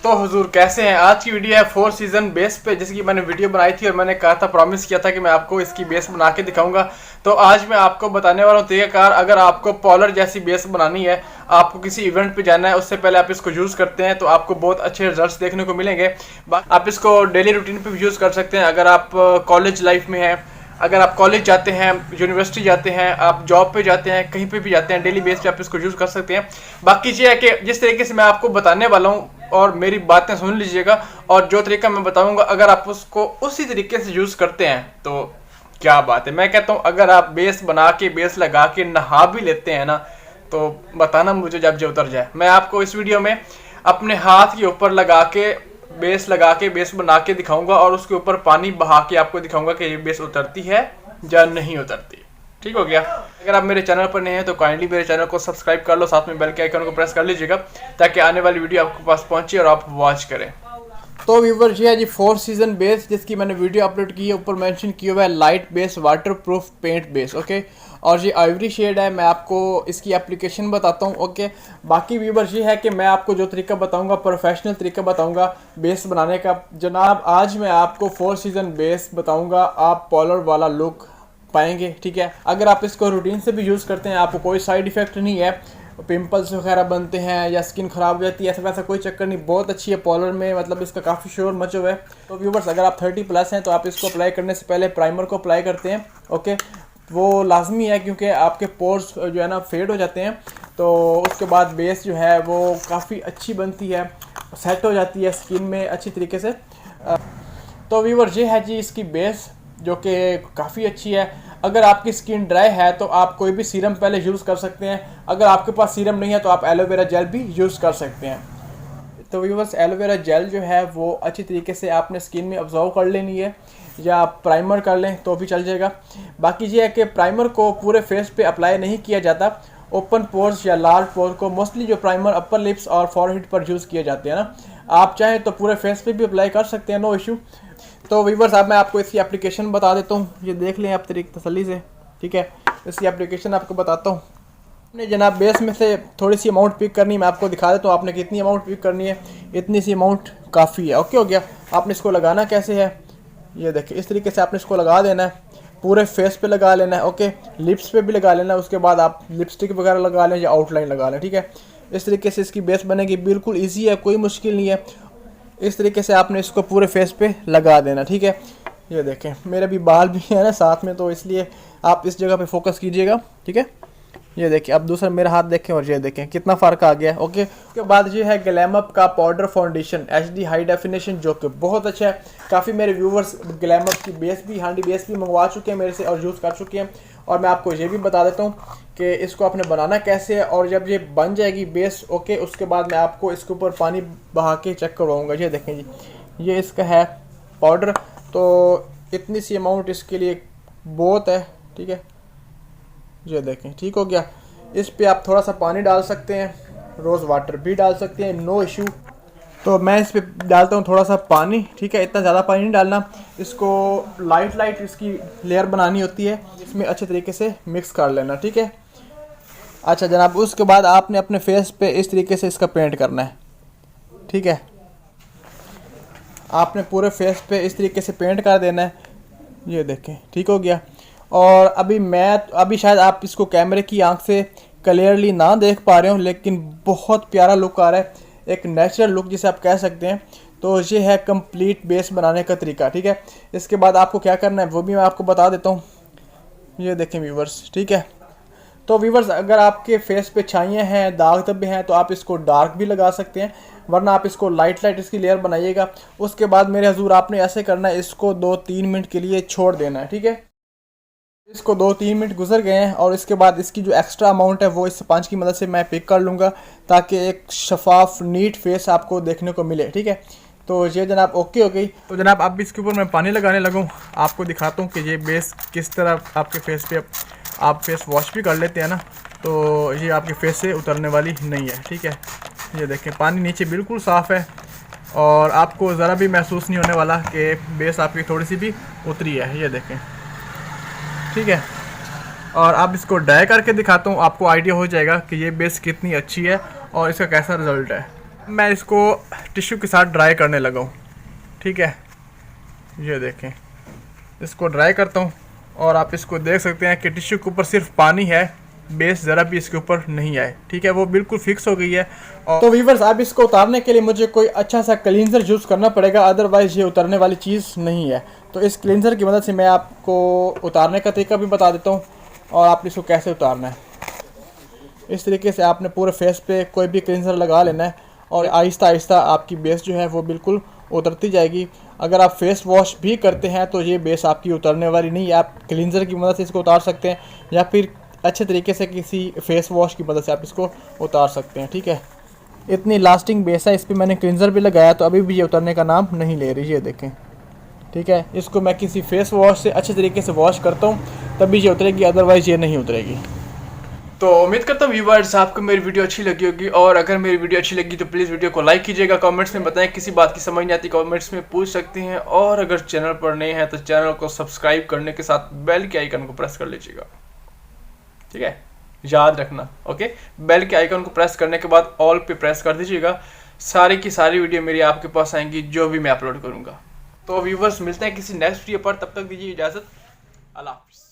तो हुजूर कैसे हैं। आज की वीडियो है 4 सीजन बेस पे, जिसकी मैंने वीडियो बनाई थी और मैंने कहा था, प्रॉमिस किया था कि मैं आपको इसकी बेस बना के दिखाऊंगा। तो आज मैं आपको बताने वाला हूँ तरीकाकार। अगर आपको पॉलर जैसी बेस बनानी है, आपको किसी इवेंट पे जाना है, उससे पहले आप इसको यूज़ करते हैं तो आपको बहुत अच्छे रिजल्ट्स देखने को मिलेंगे। आप इसको डेली रूटीन पे भी यूज़ कर सकते हैं। अगर आप कॉलेज लाइफ में हैं, अगर आप कॉलेज जाते हैं, यूनिवर्सिटी जाते हैं, आप जॉब पे जाते हैं, कहीं पे भी जाते हैं, डेली बेस पे आप इसको यूज़ कर सकते हैं। बाकी ये है कि जिस तरीके से मैं आपको बताने वाला हूँ, और मेरी बातें सुन लीजिएगा, और जो तरीका मैं बताऊंगा अगर आप उसको उसी तरीके से यूज़ करते हैं तो क्या बात है। मैं कहता हूँ अगर आप बेस बना के, बेस लगा के नहा भी लेते हैं ना, तो बताना मुझे जब जो उतर जाए। मैं आपको इस वीडियो में अपने हाथ के ऊपर लगा के बेस बना के दिखाऊंगा, और उसके ऊपर पानी बहा के आपको दिखाऊंगा कि ये बेस उतरती है या नहीं उतरती। ठीक हो गया। अगर आप मेरे चैनल पर नए हैं तो काइंडली मेरे चैनल को सब्सक्राइब कर लो, साथ में बेल के आइकन को प्रेस कर लीजिएगा ताकि आने वाली वीडियो आपके पास पहुंचे और आप वॉच करें। तो व्यूवर ये है जी 4 सीजन बेस, जिसकी मैंने वीडियो अपलोड की है। ऊपर मेंशन किया हुआ है light base waterproof paint base, okay. और ये आइवरी शेड है। मैं आपको इसकी एप्लीकेशन बताता हूँ, ओके। बाकी व्यूवर ये है कि मैं आपको जो तरीका बताऊंगा, प्रोफेशनल तरीका बताऊंगा बेस बनाने का। जनाब आज मैं आपको 4 सीजन बेस बताऊंगा, आप पॉलर वाला लुक पाएंगे, ठीक है। अगर आप इसको रूटीन से भी यूज़ करते हैं, आपको कोई साइड इफेक्ट नहीं है, पिंपल्स वगैरह बनते हैं या स्किन ख़राब हो जाती है, ऐसा वैसा कोई चक्कर नहीं। बहुत अच्छी है पॉलर में, मतलब इसका काफ़ी शोर मचा हुआ है। तो व्यूवर्स अगर आप 30+ हैं तो आप इसको अप्लाई करने से पहले प्राइमर को अप्लाई करते हैं, ओके। वो लाजमी है क्योंकि आपके पोर्स जो है ना फेड हो जाते हैं, तो उसके बाद बेस जो है वो काफ़ी अच्छी बनती है, सेट हो जाती है स्किन में अच्छी तरीके से। तो व्यूवर्स ये है जी इसकी बेस, जो कि काफ़ी अच्छी है। अगर आपकी स्किन ड्राई है तो आप कोई भी सीरम पहले यूज़ कर सकते हैं। अगर आपके पास सीरम नहीं है तो आप एलोवेरा जेल भी यूज़ कर सकते हैं। तो व्यूवर्स एलोवेरा जेल जो है वो अच्छी तरीके से आपने स्किन में ऑब्जर्व कर लेनी है, या प्राइमर कर लें तो भी चल जाएगा। बाकी ये है कि प्राइमर को पूरे फेस पे अप्लाई नहीं किया जाता, ओपन पोर्स या लार्ज पोर्स को मोस्टली जो प्राइमर अपर लिप्स और फॉरहेड पर यूज़ किए जाते हैं ना। आप चाहें तो पूरे फेस पे भी अप्लाई कर सकते हैं, नो इशू। तो व्यूवर्स अब मैं आपको इसकी एप्लीकेशन बता देता हूँ, ये देख लें आप तसल्ली से, ठीक है। इसकी एप्लीकेशन आपको बताता हूँ। आपने जनाब बेस में से थोड़ी सी अमाउंट पिक करनी है, मैं आपको दिखा देता हूँ आपने कितनी अमाउंट पिक करनी है। इतनी सी अमाउंट काफ़ी है, ओके हो गया। आपने इसको लगाना कैसे है, ये देखिए इस तरीके से आपने इसको लगा देना है, पूरे फेस पे लगा लेना है, ओके। लिप्स पे भी लगा लेना है, उसके बाद आप लिपस्टिक वगैरह लगा लें या आउटलाइन लगा लें, ठीक है। इस तरीके से इसकी बेस बनेगी, बिल्कुल ईजी है, कोई मुश्किल नहीं है। इस तरीके से आपने इसको पूरे फेस पे लगा देना, ठीक है। ये देखें मेरे भी बाल भी है ना साथ में, तो इसलिए आप इस जगह पे फोकस कीजिएगा, ठीक है। ये देखिए अब दूसरा मेरा हाथ देखें और ये देखें कितना फ़र्क आ गया, ओके। उसके बाद ये है ग्लैमअप का powder foundation HD high definition, जो कि बहुत अच्छा है। काफ़ी मेरे व्यूवर्स ग्लैमअप की बेस भी, हांडी बेस भी मंगवा चुके हैं मेरे से और यूज़ कर चुके हैं। और मैं आपको ये भी बता देता हूँ कि इसको आपने बनाना कैसे है, और जब ये बन जाएगी बेस, ओके, उसके बाद मैं आपको इसके ऊपर पानी बहा के चेक करवाऊँगा। ये देखें जी, ये इसका है पाउडर। तो इतनी सी अमाउंट इसके लिए बहुत है, ठीक है। ये देखें ठीक हो गया। इस पे आप थोड़ा सा पानी डाल सकते हैं, रोज़ वाटर भी डाल सकते हैं, नो इशू। तो मैं इस पे डालता हूँ थोड़ा सा पानी, ठीक है। इतना ज़्यादा पानी नहीं डालना, इसको लाइट इसकी लेयर बनानी होती है, इसमें अच्छे तरीके से मिक्स कर लेना, ठीक है। अच्छा जनाब, उसके बाद आपने अपने फेस पे इस तरीके से इसका पेंट करना है, ठीक है। आपने पूरे फेस पे इस तरीके से पेंट कर देना है, ये देखें ठीक हो गया। और अभी शायद आप इसको कैमरे की आंख से क्लियरली ना देख पा रहे हो, लेकिन बहुत प्यारा लुक आ रहा है, एक नेचुरल लुक जिसे आप कह सकते हैं। तो ये है कंप्लीट बेस बनाने का तरीका, ठीक है। इसके बाद आपको क्या करना है वो भी मैं आपको बता देता हूँ। ये देखें व्यूवर्स, ठीक है। तो व्यूवर्स अगर आपके फेस पे छाइयाँ हैं, दाग धब्बे हैं, तो आप इसको डार्क भी लगा सकते हैं, वरना आप इसको लाइट इसकी लेयर बनाइएगा। उसके बाद मेरे हजूर आपने ऐसे करना है, इसको 2-3 मिनट के लिए छोड़ देना है, ठीक है। इसको 2-3 मिनट गुजर गए हैं, और इसके बाद इसकी जो एक्स्ट्रा अमाउंट है वो इस स्पंज की मदद से मैं पिक कर लूँगा, ताकि एक शफाफ नीट फेस आपको देखने को मिले, ठीक है। तो ये जनाब ओके हो गई। तो जनाब अब इसके ऊपर मैं पानी लगाने लगूँ, आपको दिखाता हूँ कि ये बेस किस तरह आपके फेस पे, आप फेस वॉश भी कर लेते हैं ना, तो ये आपके फेस से उतरने वाली नहीं है, ठीक है। ये देखें पानी नीचे बिल्कुल साफ़ है, और आपको ज़रा भी महसूस नहीं होने वाला कि बेस आपकी थोड़ी सी भी उतरी है, ये देखें, ठीक है। और अब इसको ड्राई करके दिखाता हूँ, आपको आइडिया हो जाएगा कि ये बेस कितनी अच्छी है और इसका कैसा रिजल्ट है। मैं इसको टिश्यू के साथ ड्राई करने लगा हूँ। ठीक है, ये देखें, इसको ड्राई करता हूँ और आप इसको देख सकते हैं कि टिश्यू के ऊपर सिर्फ पानी है, बेस ज़रा भी इसके ऊपर नहीं आए। ठीक है, वो बिल्कुल फिक्स हो गई है। और तो व्यूअर्स, अब इसको उतारने के लिए मुझे कोई अच्छा सा क्लींजर यूज़ करना पड़ेगा, अदरवाइज़ ये उतारने वाली चीज़ नहीं है। तो इस क्लींजर की मदद से मैं आपको उतारने का तरीका भी बता देता हूँ और आप इसको कैसे उतारना है। इस तरीके से आपने पूरे फेस पे कोई भी क्लींजर लगा लेना है और आहिस्ता आहिस्ता आपकी बेस जो है वो बिल्कुल उतरती जाएगी। अगर आप फेस वॉश भी करते हैं तो ये बेस आपकी उतरने वाली नहीं है। आप क्लींजर की मदद से इसको उतार सकते हैं या फिर अच्छे तरीके से किसी फेस वॉश की मदद से आप इसको उतार सकते हैं। ठीक है, इतनी लास्टिंग बेस है, इस पर मैंने क्लींजर भी लगाया तो अभी भी ये उतरने का नाम नहीं ले रही, ये देखें। ठीक है, इसको मैं किसी फेस वॉश से अच्छे तरीके से वॉश करता हूँ तभी ये उतरेगी, अदरवाइज़ ये नहीं उतरेगी। तो उम्मीद करता हूँ व्यूअर्स आपको मेरी वीडियो अच्छी लगी होगी, और अगर मेरी वीडियो अच्छी लगी तो प्लीज़ वीडियो को लाइक कीजिएगा, कमेंट्स में बताएं, किसी बात की समझ नहीं आती कमेंट्स में पूछ सकती हैं, और अगर चैनल पर नए हैं तो चैनल को सब्सक्राइब करने के साथ बेल के आइकन को प्रेस कर लीजिएगा। ठीक है, याद रखना। ओके, बेल के आइकन को प्रेस करने के बाद ऑल पे प्रेस कर दीजिएगा, सारी की सारी वीडियो मेरी आपके पास आएंगी जो भी मैं अपलोड करूँगा। तो व्यूअर्स मिलते हैं किसी नेक्स्ट वीडियो पर, तब तक दीजिए इजाज़त, अल्लाह हाफ़िज़।